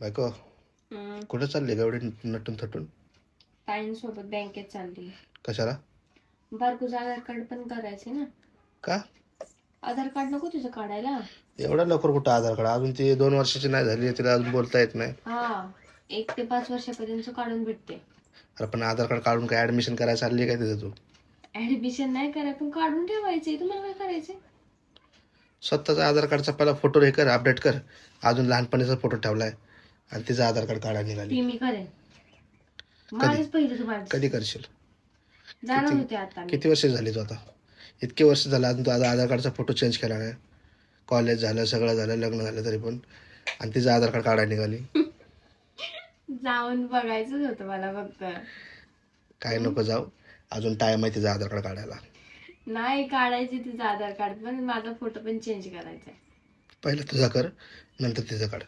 बायको कुठं चालली का एवढी नटून थटून? ताईंसोबत बँकेत चालली. कशाला? बारकोचं आधार कार्ड पण करायचे ना. का आधार कार्ड नको तुझं काढायला? एवढा लवकर कुठं आधार कार्ड? अजून ती 2 वर्षाची नाही झाली, तिला अजून बोलता येत नाही. हा, 1 ते 5 वर्षापर्यंत काढून भेटते. अरे पण आधार कार्ड काढून काय ऍडमिशन करायला चालली काय तिथं तू? ऍडमिशन नाही कराय, पण काढून ठेवायचे. तुम्हाला काय करायचंय? स्वतःचा आधार कार्डचा पहिला फोटो हे कर, अपडेट कर. अजून लहानपणीचा फोटो ठेवलाय आणि तिचा आधार कार्ड काढायला निघाली. ती मी करेन. माझंच पहिलं तुम्हाला कधी करशील? जाणार होते आता मी. किती वर्ष झाली तू आता? इतके वर्ष झालं अजून तू आधार कार्डचा फोटो चेंज केला नाही. कॉलेज झालं, सगळं झालं, लग्न झालं तरी पण, आणि तिचं आधार कार्ड काढायला निघाली. जाऊन बघायचंच होतं मला फक्त. काय नको जाऊ, अजून टाइम आहे तिचा आधार कार्ड काढायला. नाही काढायचे तिचं आधार कार्ड, पण माझा फोटो पण चेंज करायचा आहे. पहिलं तुझा कर, नंतर तिचं काढ.